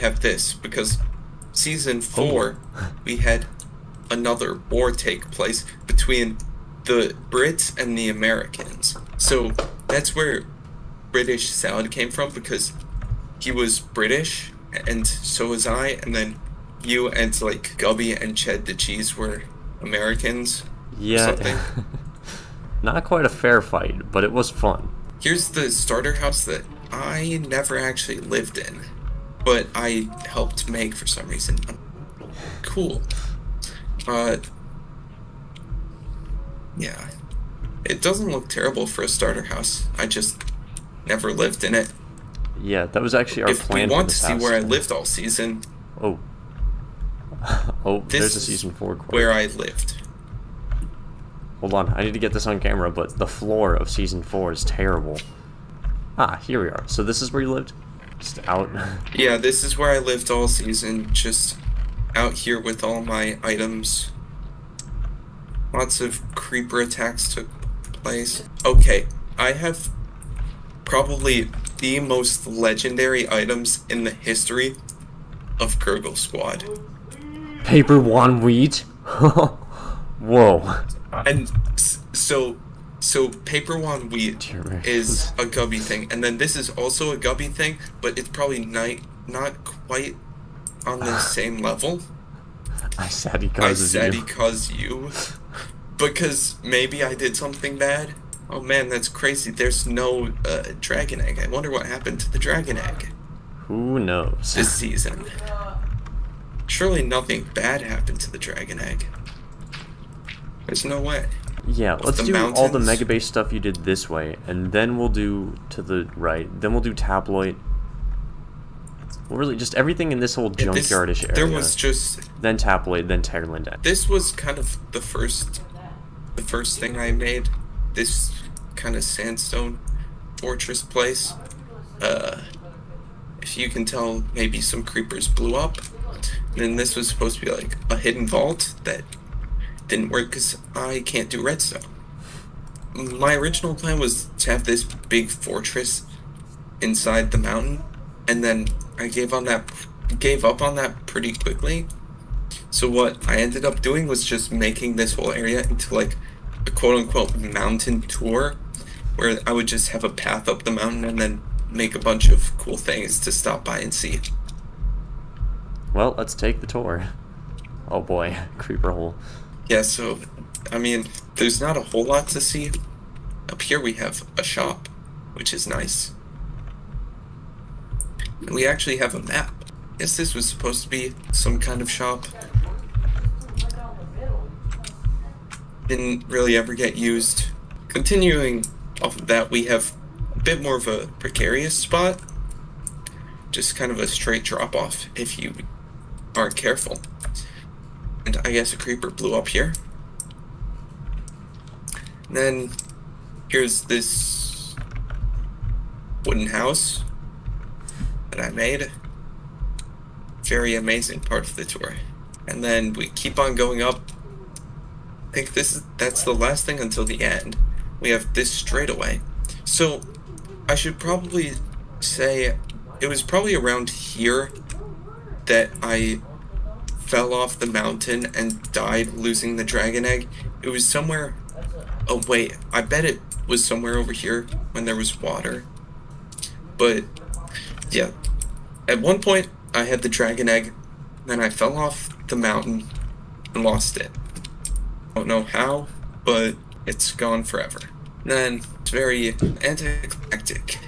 have this, because season 4, we had another war take place between the Brits and the Americans. So that's where BritishSalad came from, because he was British, and so was I, and then you and like Gubby and Ched the Cheese were Americans. Yeah. Not quite a fair fight, but it was fun. Here's the starter house that I never actually lived in, but I helped make for some reason. Cool. Yeah. It doesn't look terrible for a starter house. I just never lived in it. Yeah, that was actually our plan. If you want to see where I lived all season... Oh. There's a season 4 quote. Where I lived. Hold on, I need to get this on camera, but the floor of season 4 is terrible. Ah, here we are. So this is where you lived? Just out? Yeah, this is where I lived all season, just out here with all my items. Lots of creeper attacks took place. Okay, I have probably the most legendary items in the history of Gurgle Squad. Paper one wheat? Whoa. And so paper one wheat is a Gubby thing, and then this is also a Gubby thing, but it's probably not quite on the same level. I said because you. Because maybe I did something bad. Oh man, that's crazy. There's no dragon egg. I wonder what happened to the dragon egg. Who knows? This season. Surely nothing bad happened to the dragon egg. There's no way. Yeah, let's do all the mega base stuff you did this way, and then we'll do to the right. Then we'll do tabloid. Well, really, just everything in this whole junkyardish area. There was just... Then tabloid, then Terland. This was kind of the first thing I made. This kind of sandstone fortress place. If you can tell, maybe some creepers blew up. And then this was supposed to be like a hidden vault that didn't work because I can't do redstone. My original plan was to have this big fortress inside the mountain, and then I gave up on that pretty quickly. So what I ended up doing was just making this whole area into like a quote-unquote mountain tour, where I would just have a path up the mountain and then make a bunch of cool things to stop by and see. Well, let's take the tour. Oh boy, creeper hole. Yeah, so, I mean, there's not a whole lot to see. Up here we have a shop, which is nice. And we actually have a map. Guess this was supposed to be some kind of shop. Didn't really ever get used. Continuing off of that, we have a bit more of a precarious spot. Just kind of a straight drop-off if you aren't careful. And I guess a creeper blew up here. And then here's this wooden house that I made. Very amazing part of the tour. And then we keep on going up. I think that's the last thing until the end. We have this straightaway. So I should probably say it was probably around here that I fell off the mountain and died losing the dragon egg. It was somewhere... Oh wait, I bet it was somewhere over here when there was water. But yeah, at one point I had the dragon egg, then I fell off the mountain and lost it. I don't know how, but it's gone forever. And then it's very anticlimactic,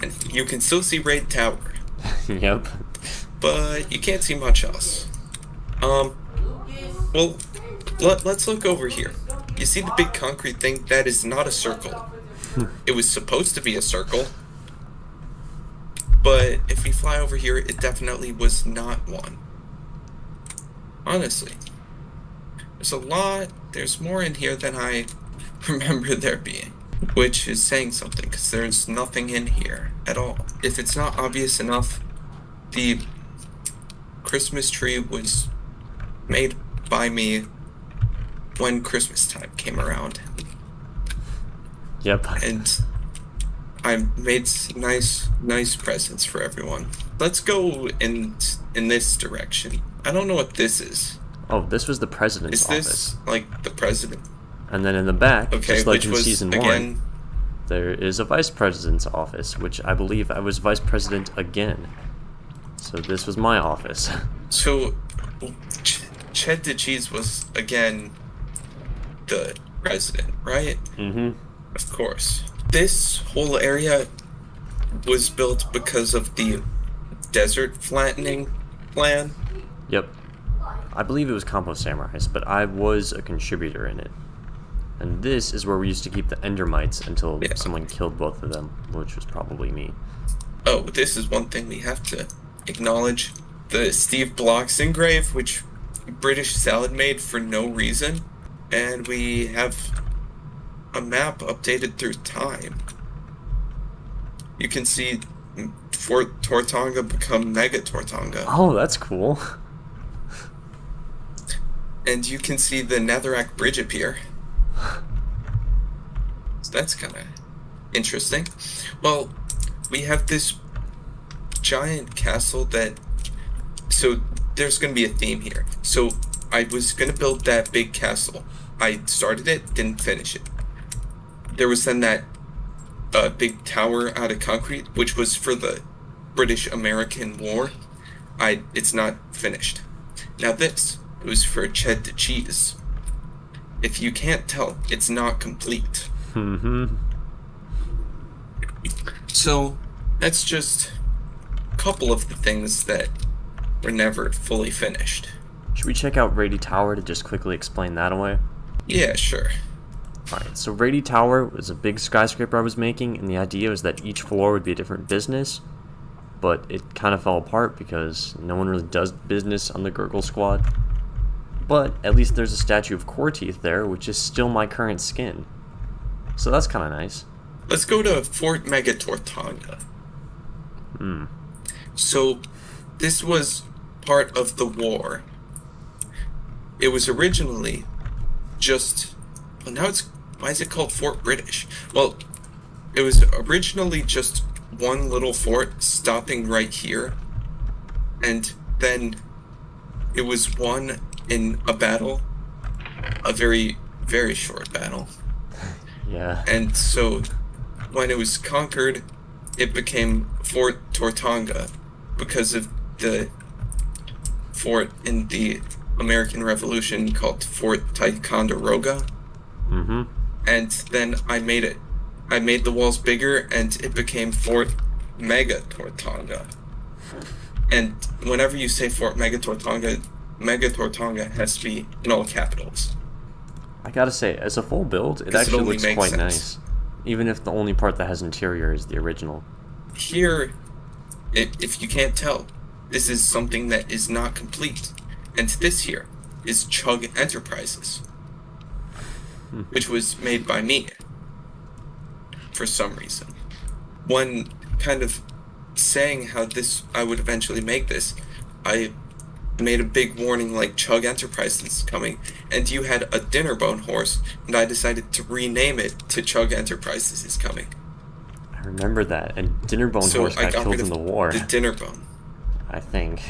and you can still see Raid Tower. Yep. But you can't see much else. Well, let's look over here. You see the big concrete thing? That is not a circle. It was supposed to be a circle, but if we fly over here, it definitely was not one. Honestly. There's more in here than I remember there being, which is saying something, because there's nothing in here at all. If it's not obvious enough, the Christmas tree was made by me when Christmas time came around. Yep. And I made nice presents for everyone. Let's go and in this direction. I don't know what this is. Oh, this was the president's office. Is this, like, the president? And then in the back, Okay, just like which in was, Season 1, there is a vice president's office, which I believe I was vice president again. So this was my office. So, ChubboCheeks was, again, the president, right? Mm-hmm. Of course. This whole area was built because of the desert flattening plan. Yep. I believe it was ComposAmurai's, but I was a contributor in it. And this is where we used to keep the endermites until someone killed both of them, which was probably me. Oh, this is one thing we have to acknowledge. The Steve Blocks engrave, which BritishSalad made for no reason. And we have a map updated through time. You can see Fort Tortonga become Mega Tortonga. Oh, that's cool. And you can see the Netherrack Bridge appear. So that's kind of interesting. Well, we have this giant castle that... So there's going to be a theme here. So I was going to build that big castle. I started it, didn't finish it. There was then that big tower out of concrete, which was for the British-American War. It's not finished. Now this... It was for ChubboCheeks. If you can't tell, it's not complete. Mm-hmm. So, that's just a couple of the things that were never fully finished. Should we check out Rady Tower to just quickly explain that away? Yeah, sure. Alright, so Rady Tower was a big skyscraper I was making, and the idea was that each floor would be a different business, but it kind of fell apart because no one really does business on the Gurgle Squad. But at least there's a statue of Core Teeth there, which is still my current skin. So that's kind of nice. Let's go to Fort Mega Tortonga. So, this was part of the war. It was originally just... Well, now it's... Why is it called Fort British? Well, it was originally just one little fort stopping right here. And then it was won in a battle. A very, very short battle. Yeah. And so, when it was conquered, it became Fort Tortonga because of the fort in the American Revolution called Fort Ticonderoga. Mm-hmm. And then I made it. I made the walls bigger, and it became Fort Mega Tortonga. And whenever you say Fort Mega Tortonga has to be in all capitals. I gotta say, as a full build, it actually looks quite nice. Even if the only part that has interior is the original. Here, if you can't tell, this is something that is not complete. And this here is Chug Enterprises, which was made by me, for some reason. When kind of saying how I would eventually make this, I made a big warning like Chug Enterprises is coming, and you had a Dinnerbone horse, and I decided to rename it to Chug Enterprises is coming. I remember that, and Dinnerbone horse got killed in the war. The Dinnerbone. I think.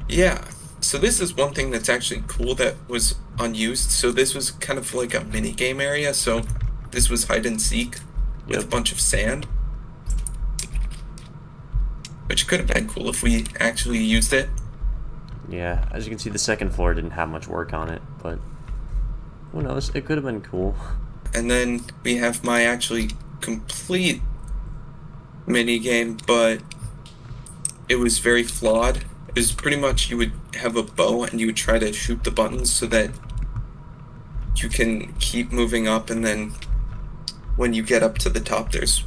Yeah. So this is one thing that's actually cool that was unused. So this was kind of like a mini game area. So this was hide and seek with a bunch of sand, which could have been cool if we actually used it. Yeah, as you can see, the second floor didn't have much work on it, but who knows? It could have been cool. And then we have my actually complete mini game, but it was very flawed. It was pretty much you would have a bow and you would try to shoot the buttons so that you can keep moving up, and then when you get up to the top, there's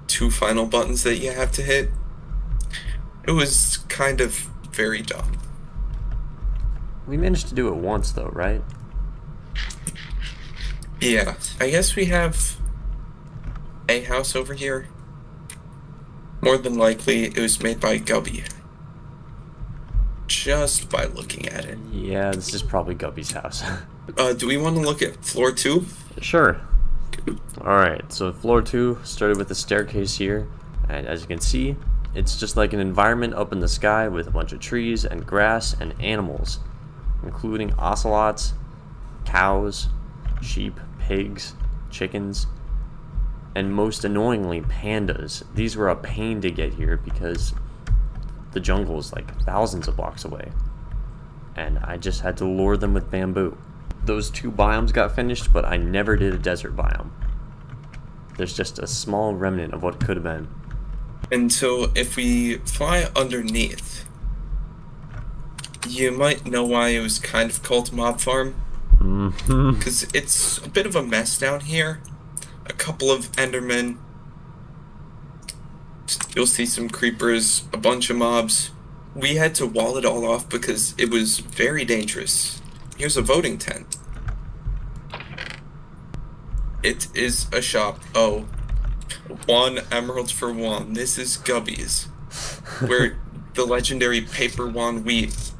2 final buttons that you have to hit. It was kind of very dumb. We managed to do it once, though, right? Yeah. I guess we have a house over here. More than likely, it was made by Gubby. Just by looking at it. Yeah, this is probably Gubby's house. Do we want to look at floor 2? Sure. Alright, so floor 2 started with a staircase here, and as you can see, It's just like an environment up in the sky with a bunch of trees and grass and animals, including ocelots, cows, sheep, pigs, chickens, and most annoyingly, pandas. These were a pain to get here because the jungle is like thousands of blocks away, and I just had to lure them with bamboo. Those 2 biomes got finished, but I never did a desert biome. There's just a small remnant of what could have been. And so if we fly underneath, you might know why it was kind of called Mob Farm. Because it's a bit of a mess down here. A couple of Endermen. You'll see some creepers, a bunch of mobs. We had to wall it all off because it was very dangerous. Here's a voting tent. It is a shop. Oh, 1 emerald for 1. This is Gubby's, where the legendary paper wand wheat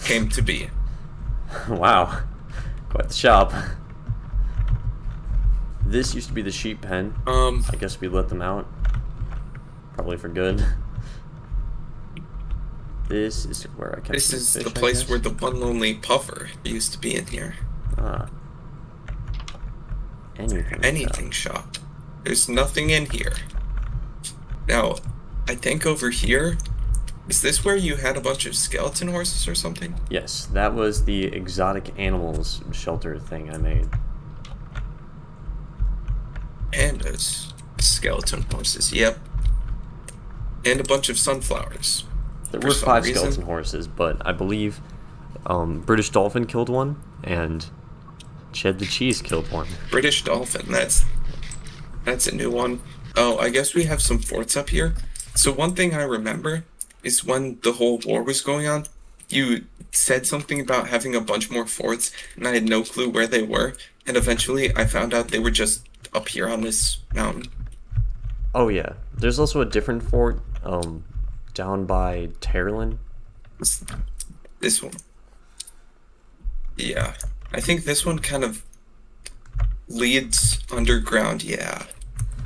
came to be. Wow, quite the shop. This used to be the sheep pen. I guess we let them out. Probably for good. This is where I kept This some is fish, the I place guess. where the one lonely puffer used to be in here. Ah. Anything shop. There's nothing in here. Now, I think over here, is this where you had a bunch of skeleton horses or something? Yes, that was the exotic animals shelter thing I made. Pandas. Skeleton horses, yep. And a bunch of sunflowers. There For were some 5 reason. skeleton horses, but I believe British Dolphin killed one, and ChubboCheeks killed one. British Dolphin, that's a new one. Oh, I guess we have some forts up here. So one thing I remember is when the whole war was going on, you said something about having a bunch more forts, and I had no clue where they were, and eventually I found out they were just up here on this mountain. Oh yeah, there's also a different fort down by Terlin. This one. Yeah. I think this one kind of leads underground, yeah.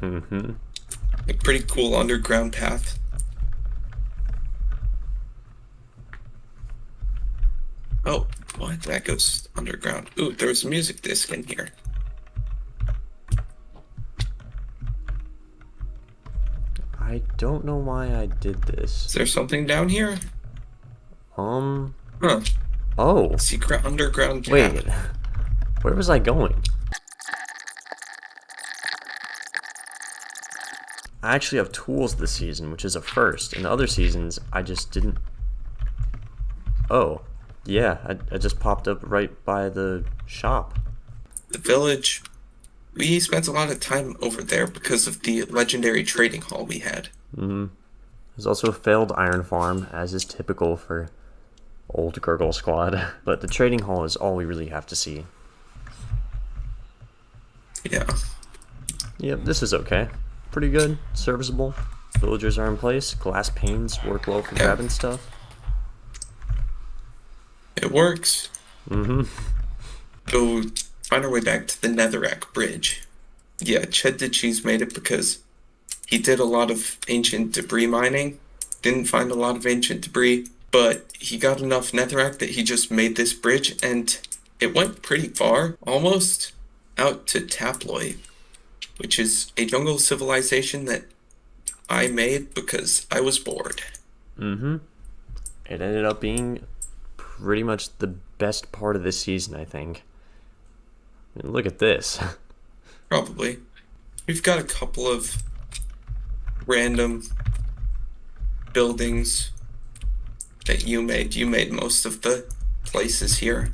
Mm-hmm. A pretty cool underground path. Oh, what? That goes underground. Ooh, there's a music disc in here. I don't know why I did Is this. there something down here? Huh. Oh, Secret underground path. wait. Where was I going? I actually have tools this season, which is a first. In the other seasons, I just didn't... Oh, yeah, I just popped up right by the shop. The village. We spent a lot of time over there because of the legendary trading hall we had. Mm-hmm. There's also a failed iron farm, as is typical for old Gurgle Squad. But the trading hall is all we really have to see. Yeah. Yep, this is okay. Pretty good, serviceable. Villagers are in place. Glass panes work well for Yeah. grabbing stuff. It works. Mm-hmm. So, find our way back to the Netherrack Bridge. Yeah, ChubboCheeks made it because he did a lot of ancient debris mining. Didn't find a lot of ancient debris, but he got enough Netherrack that he just made this bridge, and it went pretty far, almost out to Taploid, which is a jungle civilization that I made because I was bored. Mm-hmm. It ended up being pretty much the best part of this season, I think. I mean, look at this. Probably. We've got a couple of random buildings that you made. You made most of the places here.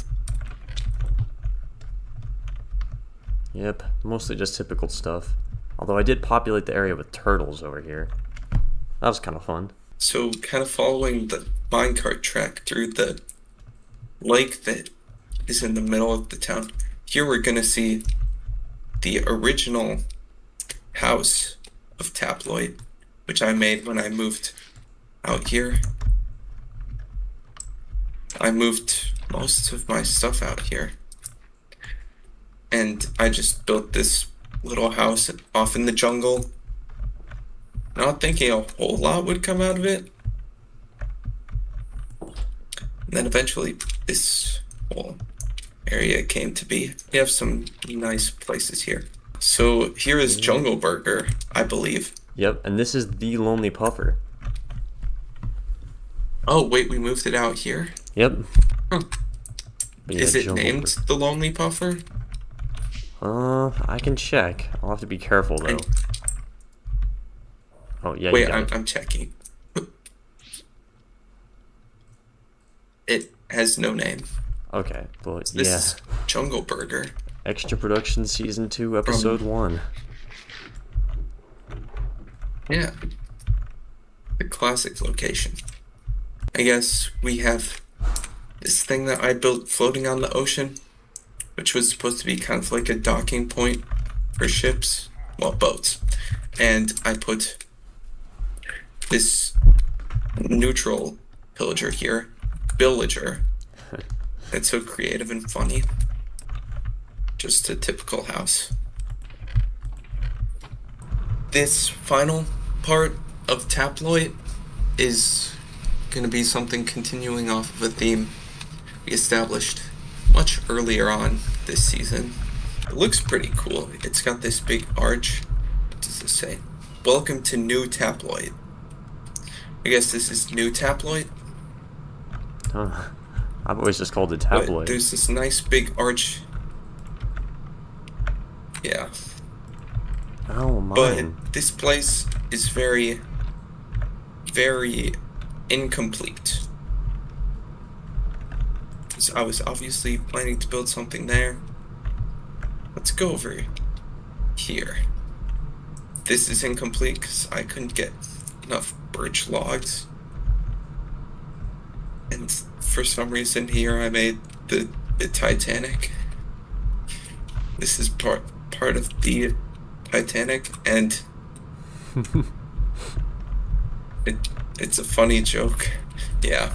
Yep, mostly just typical stuff. Although I did populate the area with turtles over here. That was kind of fun. So kind of following the minecart track through the lake that is in the middle of the town. Here we're gonna see the original house of Taploid, which I made when I moved out here. I moved most of my stuff out here. And I just built this little house off in the jungle. Not thinking a whole lot would come out of it. And then eventually this whole area came to be. We have some nice places here. So here is Jungle Burger, I believe. Yep, and this is the Lonely Puffer. Oh, wait, we moved it out here? Yep. Huh. Yeah, Is it Jungle named Burger. the Lonely Puffer? I can check. I'll have to be careful, though. Oh, yeah, Wait, you got it. I'm checking. It has no name. Okay, but This yeah. is Jungle Burger. Extra Production Season 2, Episode 1. Yeah. The classic location. I guess we have this thing that I built floating on the ocean, which was supposed to be kind of like a docking point for ships, well, boats. And I put this neutral villager here, villager. It's so creative and funny. Just a typical house. This final part of Taploid is going to be something continuing off of a theme we established much earlier on this season. It looks pretty cool. It's got this big arch. What does this say? Welcome to New Taploid. I guess this is New Taploid. Huh. I've always just called it But Tabloid. there's this nice big arch. Yeah. Oh, mine. But this place is very, very incomplete. So I was obviously planning to build something there. Let's go over here. This is incomplete because I couldn't get enough birch logs. And for some reason here I made the Titanic. This is part of the Titanic, and it's a funny joke. Yeah.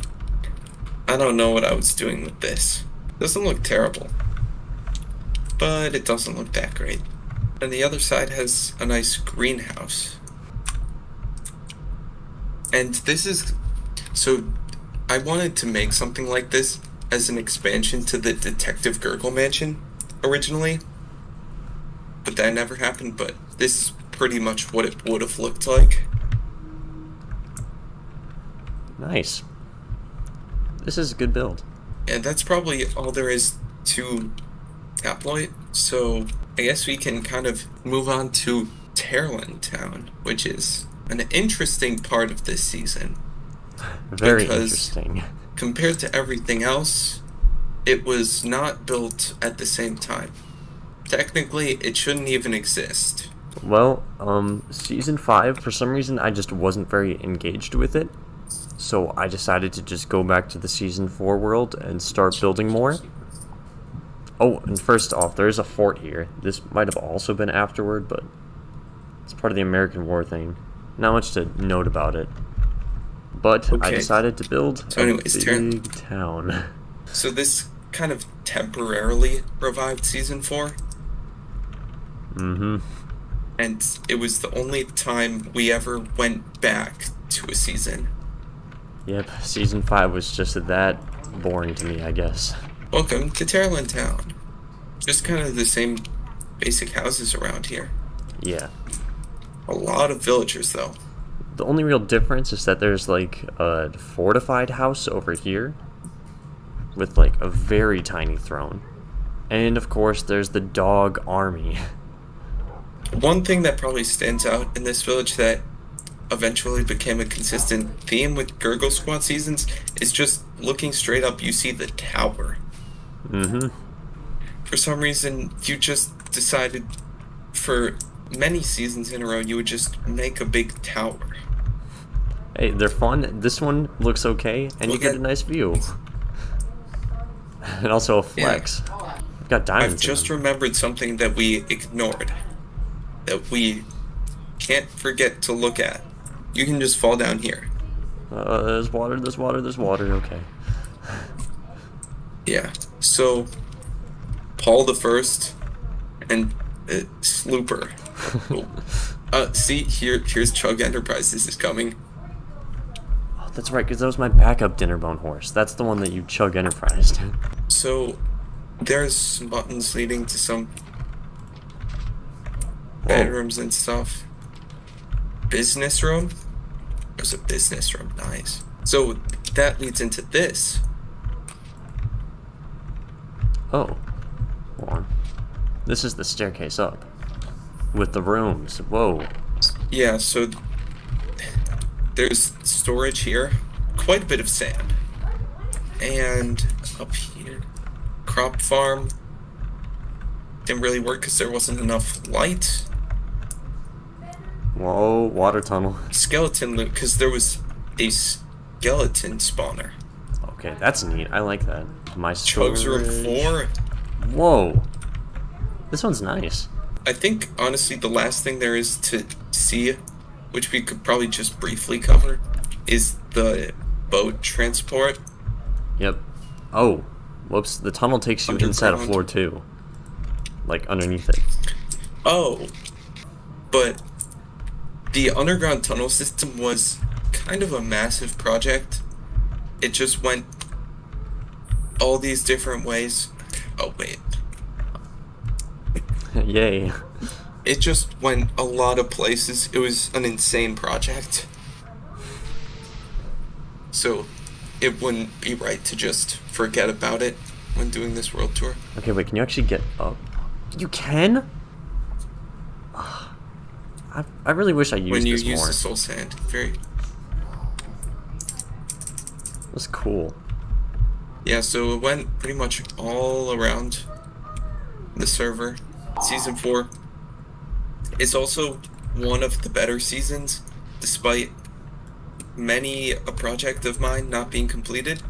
I don't know what I was doing with this. Doesn't look terrible, but it doesn't look that great. And the other side has a nice greenhouse. And this is... So, I wanted to make something like this as an expansion to the Detective Gurgle Mansion originally. But that never happened, but this is pretty much what it would have looked like. Nice. This is a good build. And that's probably all there is to Taploid. So I guess we can kind of move on to Terland Town, which is an interesting part of this season. Very Because interesting. compared to everything else, it was not built at the same time. Technically, it shouldn't even exist. Well, Season 5, for some reason, I just wasn't very engaged with it. So I decided to just go back to the Season 4 world and start building more. Oh, and first off, there is a fort here. This might have also been afterward, but it's part of the American War thing. Not much to note about it. But I Okay. decided to build So anyways, a big town. So this kind of temporarily revived Season 4. Mm-hmm. And it was the only time we ever went back to a season. Yep, Season 5 was just that boring to me, I guess. Welcome to Terland Town. Just kind of the same basic houses around here. Yeah. A lot of villagers, though. The only real difference is that there's like a fortified house over here with like a very tiny throne. And of course there's the dog army. One thing that probably stands out in this village that eventually became a consistent theme with Gurgle Squad seasons is just looking straight up, you see the tower. Mm-hmm. For some reason, you just decided for many seasons in a row you would just make a big tower. Hey, they're fun. This one looks okay, and you Look get at- a nice view. And also a flex. I've got diamonds I've just in them. remembered something that we ignored. That we can't forget to look at. You can just fall down here. There's water, there's water, there's water, okay. Yeah. So, Paul the First and Slooper. Oh, See, here's Chug Enterprises is coming. Oh, that's right, because that was my backup Dinnerbone horse. That's the one that you Chug Enterprised. So, there's some buttons leading to some bedrooms and stuff. Business room? There's a business room, nice. So, that leads into this. Oh. Hold on. This is the staircase up. With the rooms. Whoa. Yeah, so there's storage here. Quite a bit of sand. And up here, crop farm. Didn't really work because there wasn't enough light. Whoa, water tunnel. Skeleton loot, because there was a skeleton spawner. Okay, that's neat. I like that. My Chugs room storage. 4. Whoa. This one's nice. I think, honestly, the last thing there is to see, which we could probably just briefly cover, is the boat transport. Yep. Oh. Whoops. The tunnel takes you inside a Underground. floor too. Like underneath it. Oh, but the underground tunnel system was kind of a massive project. It just went all these different ways. Oh, wait. Yay. It just went a lot of places. It was an insane project. So it wouldn't be right to just forget about it when doing this world tour. Okay, wait, can you actually get up? You can? I really wish I used When you this use more. the soul sand. Very... That's cool. Yeah, so it went pretty much all around the server. Season 4 is also one of the better seasons, despite many a project of mine not being completed.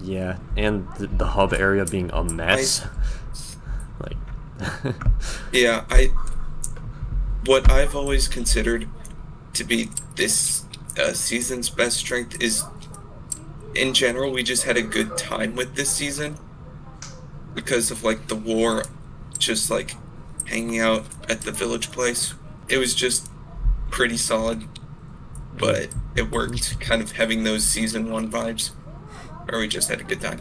Yeah, and the hub area being a mess. Like, Yeah, what I've always considered to be this season's best strength is, in general, we just had a good time with this season because of like the war, just like hanging out at the village place. It was just pretty solid, but it worked kind of having those season 1 vibes where we just had a good time.